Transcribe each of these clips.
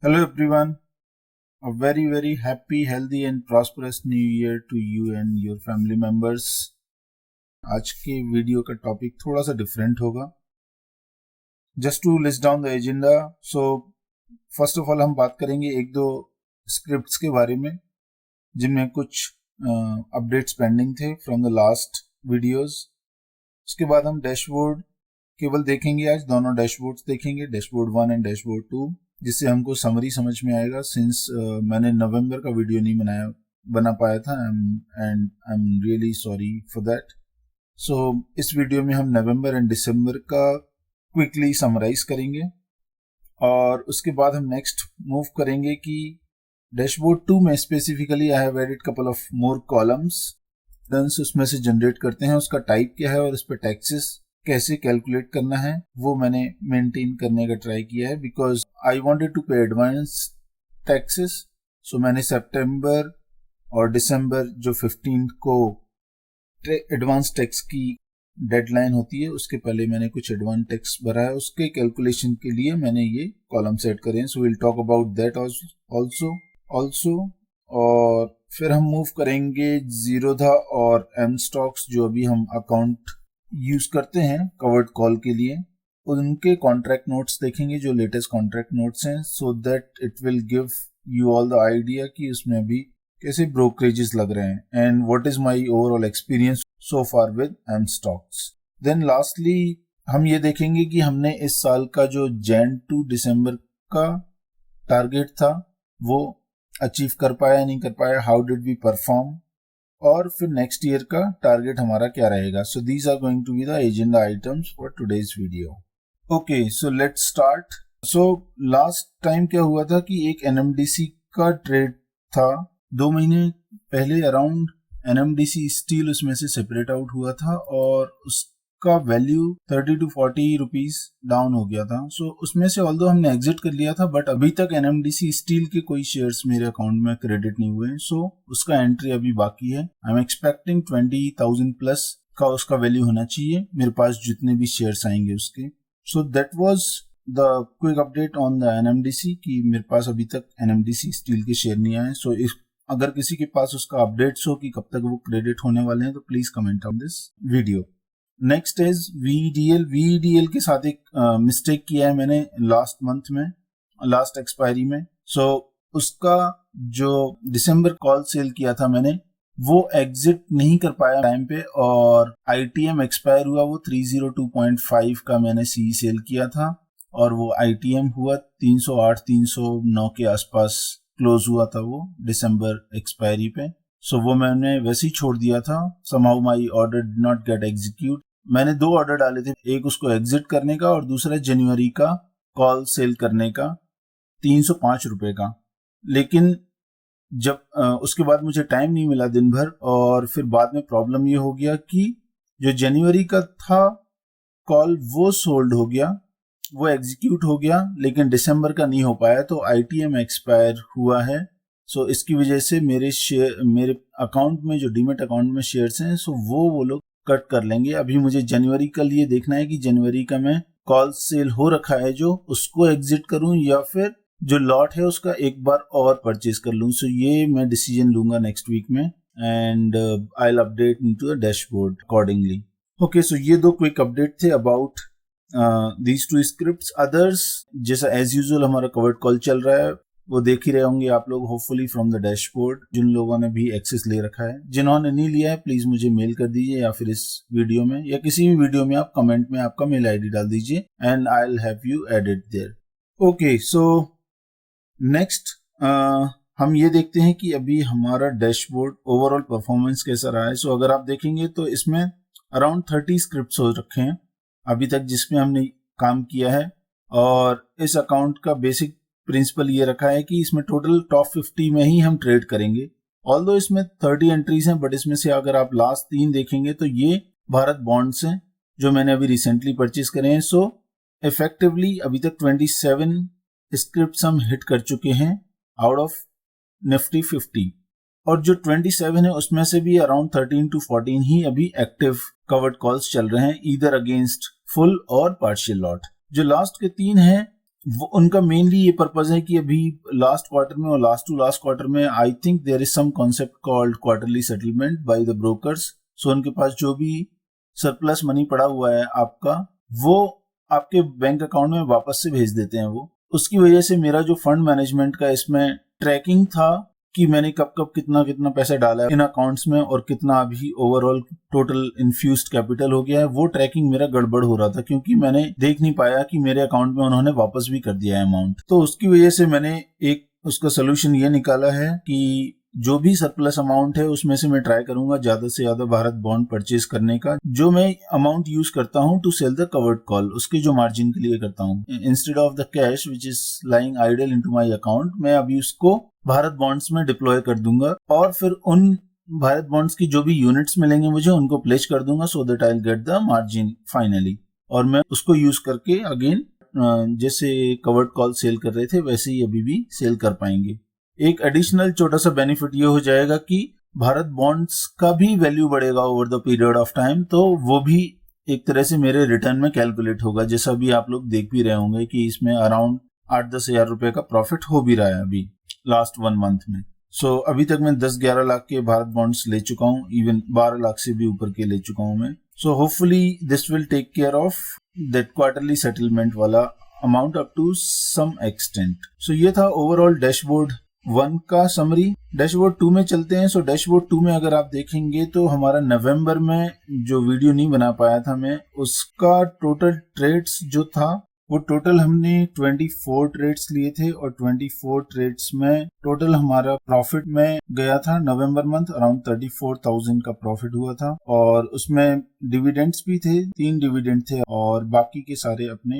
Hello everyone, a very happy, healthy and prosperous new year to you and your family members. आज के video का topic थोड़ा सा different होगा. Just to list down the agenda. So first of all हम बात करेंगे एक दो स्क्रिप्ट्स के बारे में जिनमें कुछ अपडेट्स पेंडिंग थे फ्रॉम द लास्ट वीडियोस. उसके बाद हम डैशबोर्ड केवल देखेंगे. आज दोनों डैशबोर्ड्स देखेंगे, डैशबोर्ड 1 एंड डैशबोर्ड 2, जिससे हमको समरी समझ में आएगा. सिंस मैंने नवंबर का वीडियो नहीं बना पाया था and I am really sorry for that. So इस वीडियो में हम नवंबर एंड दिसंबर का क्विकली समराइज करेंगे और उसके बाद हम नेक्स्ट मूव करेंगे कि डैशबोर्ड 2 में specifically I have added couple of more columns. उसमें से जनरेट करते हैं, उसका टाइप क्या है और उस पर टैक्सेस कैसे कैलकुलेट करना है वो मैंने मेंटेन करने का ट्राई किया है बिकॉज आई वांटेड टू पे एडवांस टैक्सेस. सो मैंने सितंबर और दिसंबर जो 15 को एडवांस टैक्स की डेडलाइन होती है उसके पहले मैंने कुछ एडवांस टैक्स भरा है. उसके कैलकुलेशन के लिए मैंने ये कॉलम सेट करे हैं. So will talk about that also. और फिर हम मूव करेंगे जीरोधा और एम स्टॉक्स जो अभी हम अकाउंट यूज करते हैं कवर्ड कॉल के लिए. उनके कॉन्ट्रैक्ट नोट्स देखेंगे जो लेटेस्ट कॉन्ट्रैक्ट नोट्स हैं, so that it will give you all the idea कि उसमें अभी कैसे ब्रोकरेजेस लग रहे हैं and what is my overall experience so far with M stocks. Then lastly हम ये देखेंगे कि हमने इस साल का जो जैन टू दिसंबर का टारगेट था वो अचीव कर पाया नहीं कर पाया, हाउ डिड वी परफॉर्म, और फिर नेक्स्ट ईयर का टारगेट हमारा क्या रहेगा. So these are going to be the agenda items for today's video. Okay, so let's start. So last time क्या हुआ था कि एक एनएमडीसी का ट्रेड था 2 महीने पहले अराउंड. एनएमडीसी स्टील उसमें से सेपरेट आउट हुआ था और उसका वैल्यू 30 to 40 रुपीज डाउन हो गया था. सो उसमें से ऑल्दो हमने एग्जिट कर लिया था बट अभी तक एनएमडीसी स्टील के कोई शेयर्स मेरे अकाउंट में क्रेडिट नहीं हुए हैं. सो उसका एंट्री अभी बाकी है. आई एम एक्सपेक्टिंग 20,000 प्लस का उसका वैल्यू होना चाहिए मेरे पास जितने भी शेयर्स आएंगे उसके. So that was the quick update on the NMDC कि मेरे पास अभी तक एनएमडीसी स्टील के शेयर नहीं आए. सो अगर किसी के पास उसका अपडेट्स हो कि कब तक वो क्रेडिट होने वाले हैं तो please comment on this video. Next is VEDL के साथ एक मिस्टेक किया है मैंने लास्ट मंथ में, लास्ट एक्सपायरी में. सो उसका जो दिसंबर कॉल सेल किया था मैंने वो एग्जिट नहीं कर पाया टाइम पे और आईटीएम एक्सपायर हुआ. वो 302.5 का मैंने सी सेल किया था और वो आईटीएम हुआ 308-309 के आसपास क्लोज हुआ था वो दिसंबर एक्सपायरी पे. सो वो मैंने वैसे ही छोड़ दिया था. somehow my order did not get execute. मैंने 2 ऑर्डर डाले थे, एक उसको एग्जिट करने का और दूसरा जनवरी का कॉल सेल करने का 305 रुपए का. लेकिन जब उसके बाद मुझे टाइम नहीं मिला दिन भर और फिर बाद में प्रॉब्लम ये हो गया कि जो जनवरी का था कॉल वो सोल्ड हो गया, वो एग्जीक्यूट हो गया, लेकिन दिसंबर का नहीं हो पाया तो आईटीएम एक्सपायर हुआ है. सो इसकी वजह से मेरे अकाउंट में जो डीमेट अकाउंट में शेयर्स हैं सो वो लोग कट कर लेंगे. अभी मुझे जनवरी का लिए देखना है कि जनवरी का मैं कॉल सेल हो रखा है जो उसको एग्जिट करूं या फिर जो लॉट है उसका एक बार और परचेज कर लूं. सो ये मैं डिसीजन लूंगा नेक्स्ट वीक में and I will update into the dashboard accordingly. Okay, so ये 2 क्विक अपडेट थे अबाउट these 2 scripts. others जैसा एज यूजुअल हमारा कवर्ड कॉल चल रहा है वो देख ही रहे होंगे आप लोग होपफुली फ्रॉम द डैशबोर्ड. जिन लोगों ने भी एक्सेस ले रखा है, जिन्होंने नहीं लिया है प्लीज मुझे मेल कर दीजिए या फिर इस वीडियो में या किसी भी वीडियो में आप कमेंट में आपका मेल आईडी डाल दीजिए and I will have you added there. Okay, so next हम ये देखते हैं कि अभी हमारा डैशबोर्ड ओवरऑल परफॉर्मेंस कैसा रहा है. सो अगर आप देखेंगे तो इसमें अराउंड 30 स्क्रिप्ट्स हो रखे हैं अभी तक जिसमें हमने काम किया है और इस अकाउंट का बेसिक प्रिंसिपल ये रखा है कि इसमें टोटल टॉप 50 में ही हम ट्रेड करेंगे. ऑल्दो इसमें 30 एंट्रीज हैं बट इसमें से अगर आप लास्ट 3 देखेंगे तो ये भारत बॉन्ड्स हैं जो मैंने अभी रिसेंटली परचेज करे हैं. सो इफेक्टिवली अभी तक 27 स्क्रिप्ट्स हम हिट कर चुके हैं आउट ऑफ निफ्टी 50 और जो 27 है उसमें से भी अराउंड 13 to 14 ही अभी एक्टिव कवर्ड कॉल्स चल रहे हैं ईदर अगेंस्ट फुल और पार्शियल लॉट. जो लास्ट के 3 हैं उनका मेनली ये पर्पज है कि अभी लास्ट क्वार्टर में और लास्ट टू लास्ट क्वार्टर में I think there is some concept called quarterly settlement by the brokers. So उनके पास जो भी सरप्लस मनी पड़ा हुआ है आपका, वो आपके बैंक अकाउंट में वापस से भेज देते हैं वो। उसकी वजह से मेरा जो फंड मैनेजमेंट का इसमें ट्रैकिंग था कि मैंने कब कब कितना कितना पैसा डाला है इन अकाउंट्स में और कितना अभी ओवरऑल टोटल इन्फ्यूज्ड कैपिटल हो गया है, वो ट्रैकिंग मेरा गड़बड़ हो रहा था क्योंकि मैंने देख नहीं पाया कि मेरे अकाउंट में उन्होंने वापस भी कर दिया है अमाउंट। तो उसकी वजह से मैंने एक उसका सोल्यूशन ये निकाला है कि जो भी सरप्लस अमाउंट है उसमें से मैं ट्राई करूंगा ज्यादा से ज्यादा भारत बॉन्ड परचेज करने का। जो मैं अमाउंट यूज करता हूं to sell the covered call, उसके जो मार्जिन के लिए करता हूं, instead of the cash which is lying idle into my account, मैं अभी उसको भारत बॉन्ड्स में डिप्लॉय कर दूंगा और फिर उन भारत बॉन्ड्स की जो भी यूनिट्स मिलेंगे मुझे उनको प्लेस कर दूंगा so that I will get the margin finally. और मैं उसको यूज करके अगेन जैसे कवर्ड कॉल सेल कर रहे थे वैसे ही अभी भी सेल कर पाएंगे। एक एडिशनल छोटा सा बेनिफिट ये हो जाएगा कि भारत बॉन्ड्स का भी वैल्यू बढ़ेगा over the period of time, तो वो भी एक तरह से मेरे रिटर्न में कैलकुलेट होगा, जैसा भी आप लोग देख भी रहे होंगे कि इसमें अराउंड 8-10 हजार रुपए का प्रॉफिट हो भी रहा है अभी लास्ट 1 मंथ में। सो अभी तक मैं 10-11 लाख के भारत बॉन्ड्स ले चुका हूँ, इवन 12 लाख से भी ऊपर के ले चुका हूँ मैं। So hopefully this will take care of that quarterly settlement वाला amount up to some extent. So ये था ओवरऑल डैशबोर्ड 1 का समरी। डैशबोर्ड 2 में चलते हैं। सो डैशबोर्ड 2 में अगर आप देखेंगे तो हमारा नवंबर में जो वीडियो नहीं बना पाया था मैं, उसका टोटल ट्रेड्स जो था वो टोटल हमने 24 ट्रेड्स लिए थे और 24 ट्रेड्स में टोटल हमारा प्रॉफिट में गया था नवंबर मंथ अराउंड 34,000 का प्रॉफिट हुआ था। और उसमें डिविडेंड्स भी थे, 3 डिविडेंड थे और बाकी के सारे अपने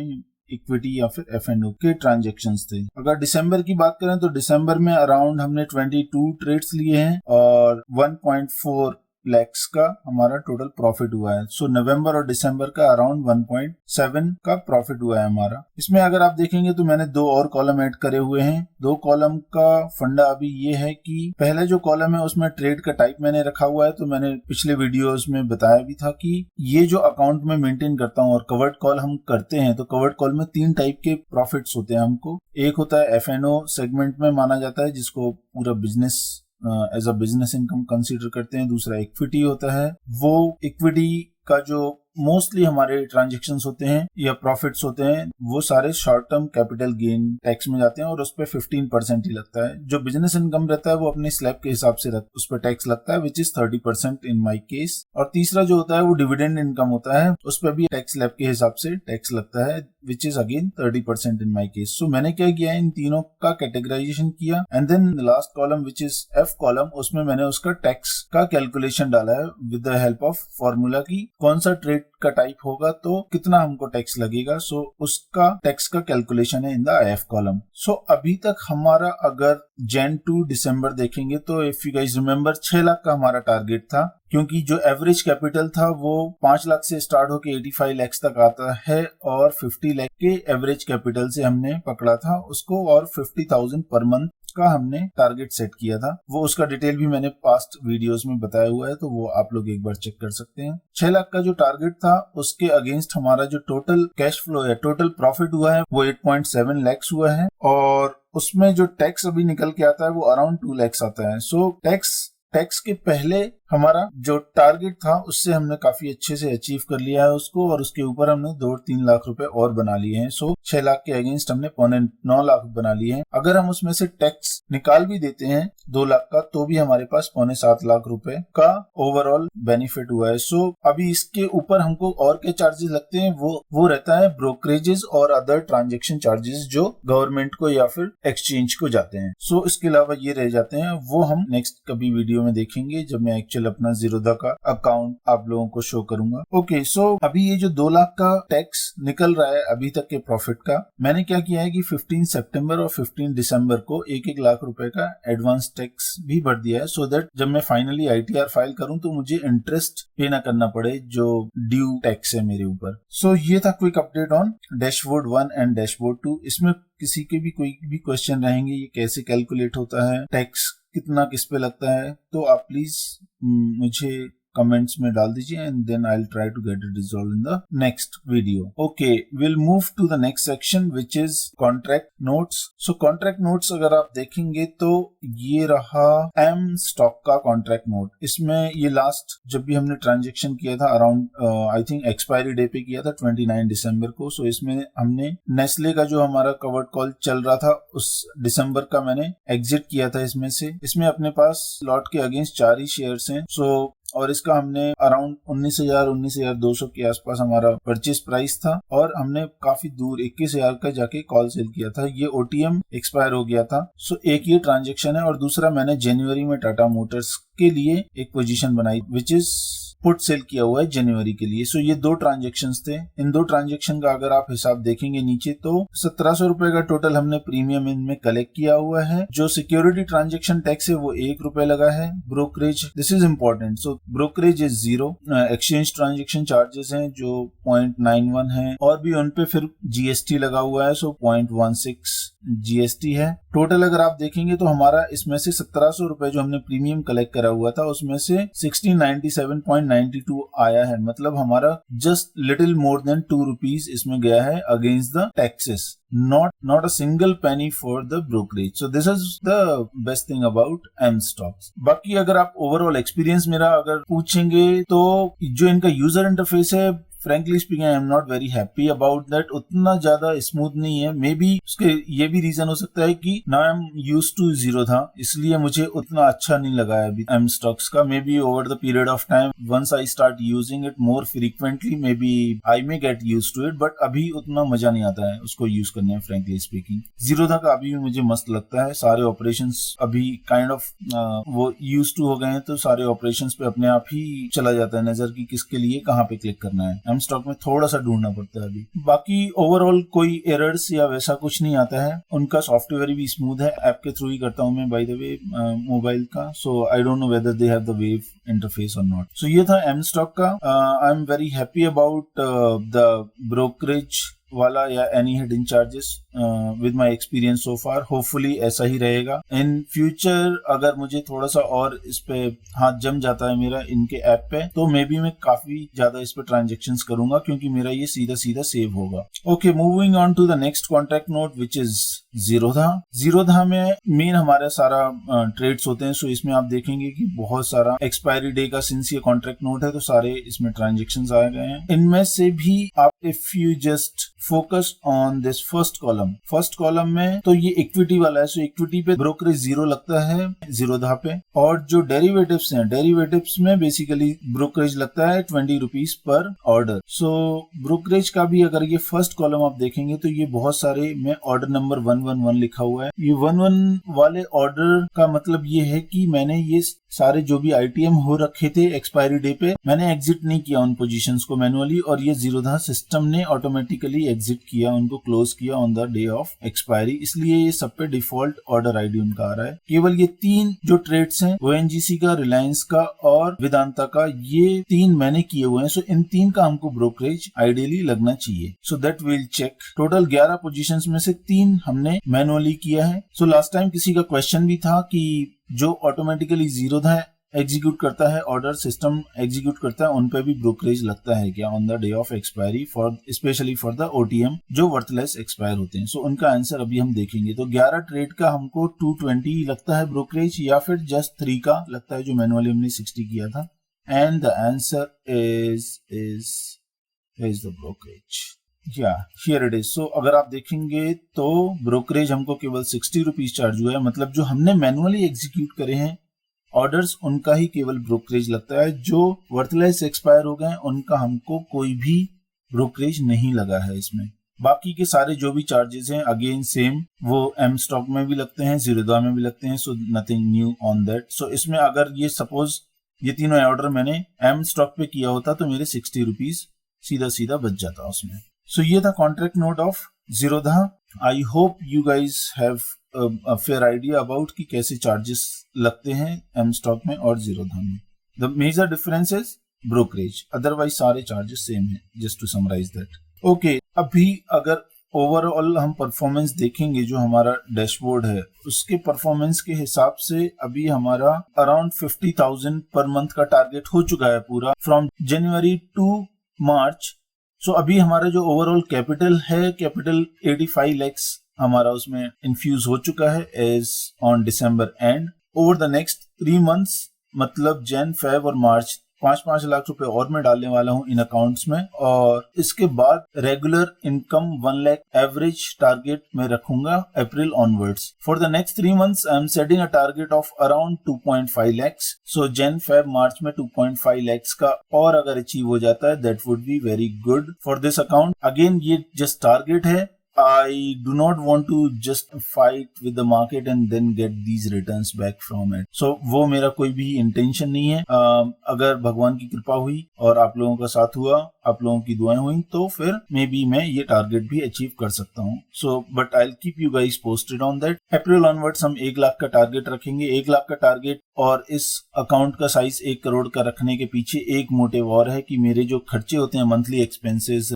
इक्विटी या फिर F&O के ट्रांजैक्शंस थे। अगर दिसंबर की बात करें तो दिसंबर में अराउंड हमने 22 ट्रेड्स लिए हैं और 1.4 लैक्स का हमारा टोटल प्रॉफिट हुआ है। सो नवंबर और दिसंबर का अराउंड 1.7 का प्रॉफिट हुआ है हमारा। इसमें अगर आप देखेंगे तो मैंने 2 और कॉलम ऐड करे हुए हैं। 2 कॉलम का फंडा अभी ये है कि पहले जो कॉलम है उसमें ट्रेड का टाइप मैंने रखा हुआ है, तो मैंने पिछले वीडियोस में बताया भी था कि ये जो अकाउंट में मेंटेन करता हूँ और कवर्ड कॉल हम करते हैं तो कवर्ड कॉल में 3 टाइप के प्रॉफिट्स होते हैं हमको। एक होता है F&O सेगमेंट में माना जाता है जिसको पूरा business as a business income consider करते हैं। दूसरा इक्विटी होता है, वो इक्विटी का जो मोस्टली हमारे ट्रांजेक्शंस होते हैं या प्रॉफिट्स होते हैं वो सारे short term capital gain tax में जाते हैं और उस पर 15% ही लगता है। जो बिजनेस इनकम रहता है वो अपने स्लैब के हिसाब से उस पर टैक्स लगता है which is 30% in my case. और तीसरा जो होता है वो डिविडेंड इनकम होता है, उस पर भी टैक्स स्लैब के हिसाब से टैक्स लगता है which is again 30% in my case. So मैंने क्या किया, इन तीनों का कैटेगराइजेशन किया and then last column which is F column, उसमें मैंने उसका टैक्स का कैलकुलेशन डाला है with the help of formula की कौन सा ट्रेड का टाइप होगा तो कितना हमको टैक्स लगेगा। सो उसका टैक्स का कैलकुलेशन है इन द F कॉलम। सो अभी तक हमारा अगर जैन टू दिसंबर देखेंगे तो if you guys remember 6 lakh का हमारा टारगेट था, क्योंकि जो एवरेज कैपिटल था वो 5 लाख से स्टार्ट होकर 85 लाख तक आता है और 50 लाख के एवरेज कैपिटल से हमने पकड़ा था उसको और 50,000 पर मंथ का हमने टारगेट सेट किया था। वो उसका डिटेल भी मैंने पास्ट वीडियोस में बताया हुआ है, तो वो आप लोग एक बार चेक कर सकते हैं। 6 लाख का जो टारगेट था उसके अगेंस्ट हमारा जो टोटल कैश फ्लो है, टोटल प्रॉफिट हुआ है वो 8.7 लाख हुआ है और उसमें जो टैक्स अभी निकल के आता है वो अराउंड 2 लाख आता है। सो टैक्स के पहले हमारा जो टारगेट था उससे हमने काफी अच्छे से अचीव कर लिया है उसको और उसके ऊपर हमने 2-3 लाख रुपए और बना लिए हैं। सो 6 लाख के अगेंस्ट हमने 9.25 लाख बना लिए हैं। अगर हम उसमें से टैक्स निकाल भी देते हैं 2 लाख का तो भी हमारे पास 6.25 लाख रुपए का ओवरऑल बेनिफिट हुआ है। सो अभी इसके ऊपर हमको और क्या चार्जेस लगते हैं वो रहता है ब्रोकरेजेस और अदर ट्रांजेक्शन चार्जेस जो गवर्नमेंट को या फिर एक्सचेंज को जाते हैं। सो इसके अलावा ये रह जाते हैं, वो हम नेक्स्ट कभी वीडियो में देखेंगे जब मैं एक्चुअल अपना जीरोधा का अकाउंट आप लोगों को शो करूंगा। ओके, सो अभी ये जो 2 लाख का टैक्स निकल रहा है अभी तक के प्रॉफिट का, मैंने क्या किया है कि 15 सितंबर और 15 दिसंबर को 1-1 लाख रुपए का एडवांस टैक्स भी भर दिया है सो दैट जब मैं फाइनली ITR फाइल करूं तो मुझे इंटरेस्ट पे ना करना पड़े जो ड्यू टैक्स है मेरे ऊपर। सो ये था quick update on dashboard 1 and dashboard 2। इसमें किसी के भी कोई भी क्वेश्चन रहेंगे, ये कैसे कैलकुलेट होता है, टैक्स कितना किस पे लगता है, तो आप प्लीज मुझे कमेंट्स में डाल दीजिए and then I will try to get it resolve in the next video. Okay, will move to the next section which is contract notes. So contract notes अगर आप देखेंगे तो ये रहा एम स्टॉक का कॉन्ट्रैक्ट नोट। इसमें ये last जब भी हमने ट्रांजेक्शन किया था around I think expiry day पे किया था 29 दिसंबर को। सो इसमें हमने नेस्ले का जो हमारा कवर्ड कॉल चल रहा था उस दिसंबर का मैंने एग्जिट किया था इसमें से। इसमें अपने पास लॉट के अगेंस्ट 4 ही शेयर्स हैं। सो और इसका हमने अराउंड 19,200 के आसपास हमारा परचेज प्राइस था और हमने काफी दूर 21,000 का जाके कॉल सेल किया था। ये ओटीएम एक्सपायर हो गया था। सो एक ये ट्रांजेक्शन है और दूसरा मैंने जनवरी में टाटा मोटर्स के लिए एक पोजीशन बनाई विच इज पुट सेल किया हुआ है जनवरी के लिए। सो ये 2 ट्रांजेक्शंस थे। इन 2 ट्रांजेक्शन का अगर आप हिसाब देखेंगे नीचे तो 1700 रुपए का टोटल हमने प्रीमियम इनमें कलेक्ट किया हुआ है। जो सिक्योरिटी ट्रांजेक्शन टैक्स है वो 1 रुपए लगा है। Brokerage, this is important, so brokerage is 0। Exchange transaction charges हैं जो 0.91 है और भी उनपे फिर जीएसटी लगा हुआ है। सो 0.16 जीएसटी है। टोटल अगर आप देखेंगे तो हमारा इसमें से 1700 रुपए जो हमने प्रीमियम कलेक्ट करा हुआ था उसमें से 1697.92 आया है। मतलब हमारा just little more than 2 rupees इसमें गया है against the taxes, not a single penny for the brokerage. So this is the best thing about M stocks. बाकी अगर आप ओवरऑल एक्सपीरियंस मेरा अगर पूछेंगे तो जो इनका यूजर इंटरफेस है frankly speaking I am not very happy about that. उतना ज्यादा स्मूथ नहीं है। मे बी उसके ये भी रीजन हो सकता है कि now I am used to zero था, इसलिए मुझे उतना अच्छा नहीं लगा है अभी एम स्टॉक्स का। Maybe over the period of time once I start using it more frequently maybe I may get used to it, but अभी उतना मजा नहीं आता है उसको यूज करने में फ्रेंकली स्पीकिंग। जीरो था का अभी भी मुझे मस्त लगता है। सारे ऑपरेशंस अभी काइंड ऑफ वो यूज टू हो गए हैं तो सारे ऑपरेशंस पे अपने आप ही चला जाता है नजर की किसके लिए कहाँ पे क्लिक करना है। एम स्टॉक में थोड़ा सा ढूंढना पड़ता है अभी। बाकी ओवरऑल कोई एरर्स या वैसा कुछ नहीं आता है। उनका सॉफ्टवेयर भी स्मूथ है। ऐप के थ्रू ही करता हूं मैं बाय द वे मोबाइल का। So I don't know whether they have the web interface और नॉट। सो ये था एम स्टॉक का। I am very happy about the brokerage वाला या any hidden charges with my experience so far. Hopefully ऐसा ही रहेगा इन फ्यूचर। अगर मुझे थोड़ा सा और इस पे हाथ जम जाता है मेरा इनके ऐप पे तो मे बी मैं काफी ज्यादा इस पे ट्रांजेक्शंस करूंगा क्योंकि मेरा ये सीधा सीधा सेव होगा। Okay, moving on to the next contract note which is Zerodha. Zerodha में मेन हमारा सारा ट्रेड्स होते हैं। सो इसमें आप देखेंगे कि बहुत सारा एक्सपायरी डे का सिंस ये कॉन्ट्रैक्ट नोट है तो सारे इसमें ट्रांजेक्शंस आ गए हैं। इनमें से भी आप if you just focus on this first column में तो ये इक्विटी वाला है। सो इक्विटी पे ब्रोकरेज 0 लगता है जीरोधा पे। और जो डेरिवेटिव्स हैं, डेरिवेटिव्स में बेसिकली ब्रोकरेज लगता है 20 रुपीज पर ऑर्डर। सो ब्रोकरेज का भी अगर ये फर्स्ट कॉलम आप देखेंगे तो ये बहुत सारे में ऑर्डर नंबर 111 लिखा हुआ है। ये 11 वाले ऑर्डर का मतलब ये है कि मैंने ये सारे जो भी आईटीएम हो रखे थे एक्सपायरी डे पे मैंने एग्जिट नहीं किया उन पोजीशंस को मैनुअली, और ये जीरोधा सिस्टम ने ऑटोमेटिकली एग्जिट किया, उनको क्लोज किया on the day of expiry. इसलिए ये सब पे डिफॉल्ट ऑर्डर आईडी उनका आ रहा है। केवल ये 3 जो ट्रेड्स हैं ओएनजीसी का, रिलायंस का और वेदांता का, ये 3 मैंने किए हुए हैं। सो इन 3 का हमको ब्रोकरेज आइडियली लगना चाहिए। So that will check. Total 11 positions में से 3 हमने मैनुअली किया है। सो लास्ट टाइम किसी का क्वेश्चन भी था कि जो ऑटोमेटिकली जीरोधा एग्जीक्यूट करता है, ऑर्डर सिस्टम एग्जीक्यूट करता है, उन पे भी ब्रोकरेज लगता है क्या on the day of expiry for specially for the OTM जो वर्थलेस एक्सपायर होते हैं। सो उनका आंसर अभी हम देखेंगे। तो 11 ट्रेड का हमको 220 लगता है ब्रोकरेज, या फिर जस्ट 3 का लगता है जो मैनुअली हमने 60 किया था। And the answer is the brokerage. Here it is. So अगर आप देखेंगे तो ब्रोकरेज हमको केवल 60 रुपीज चार्ज हुआ है। मतलब जो हमने मैनुअली एग्जीक्यूट करे हैं ऑर्डर्स उनका ही केवल ब्रोकरेज लगता है। जो वर्थलेस एक्सपायर हो गए उनका हमको कोई भी ब्रोकरेज नहीं लगा है इसमें। बाकी के सारे जो भी चार्जेस हैं अगेन सेम, वो एम स्टॉक में भी लगते हैं, जीरोधा में भी लगते हैं। So nothing new on that. So इसमें अगर ये सपोज ये तीनों ऑर्डर मैंने एम स्टॉक पे किया होता तो मेरे 60 रुपीज सीधा सीधा बच जाता उसमें। सो ये था contract note of Zerodha. I hope you guys have a fair idea about कि कैसे चार्जेस लगते हैं एम स्टॉक में और जीरोधा में। The major difference is brokerage, otherwise सारे चार्जेस सेम है। Just to summarise that. Okay, अभी अगर ओवरऑल हम परफॉर्मेंस देखेंगे, जो हमारा डैशबोर्ड है उसके परफॉर्मेंस के हिसाब से अभी हमारा अराउंड 50,000 पर मंथ का टारगेट हो चुका है पूरा फ्रॉम जनवरी टू मार्च। सो अभी हमारा जो ओवरऑल कैपिटल है, कैपिटल 85 lakhs हमारा उसमें इन्फ्यूज हो चुका है as on December end. Over the next 3 months मतलब जैन, फेब और मार्च 5-5 लाख रुपए और मैं डालने वाला हूं इन अकाउंट्स में, और इसके बाद regular income 1 lakh average target में रखूंगा April onwards. For the next 3 months I am setting a target of around 2.5 lakhs। So Jan, Feb, March में 2.5 lakhs का और अगर अचीव हो जाता है that would be very good for this account. Again ये जस्ट टारगेट है, I do not want to just fight with the market and then get these returns back from it. So वो मेरा कोई भी intention नहीं है। अगर भगवान की कृपा हुई और आप लोगों का साथ हुआ, आप लोगों की दुआएं हुई, तो फिर मे बी मैं ये टारगेट भी अचीव कर सकता हूँ। So but I will keep you guys posted on that. April onwards हम 1 लाख का टारगेट रखेंगे। 1 लाख का टारगेट और इस अकाउंट का साइज 1 करोड़ का रखने के पीछे एक मोटिव और है कि मेरे जो खर्चे होते हैं, मंथली एक्सपेंसेस,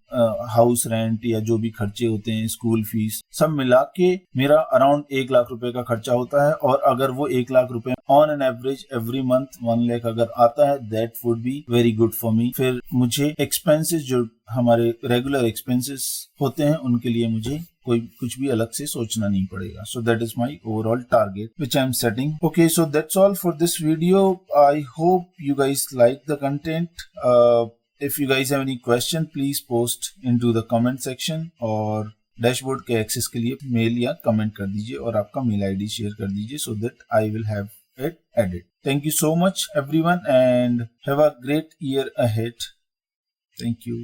हाउस रेंट या जो भी खर्चे होते हैं, स्कूल फीस, सब मिला के मेरा अराउंड 1 लाख रुपए का खर्चा होता है। और अगर वो 1 लाख रुपए on an average every month 1 lakh अगर आता है that would be very good for me. फिर मुझे एक्सपेंसेस, जो हमारे रेगुलर एक्सपेंसेस होते हैं, उनके लिए मुझे कोई कुछ भी अलग से सोचना नहीं पड़ेगा। So that is my overall target which I am setting. Okay, so that's all for this video. I hope you guys like the content. If you guys have any question, please post into the comment section, और dashboard के access के लिए mail या comment कर दीजिए और आपका mail ID share कर दीजिए so that I will have it added. Thank you so much everyone and have a great year ahead. Thank you.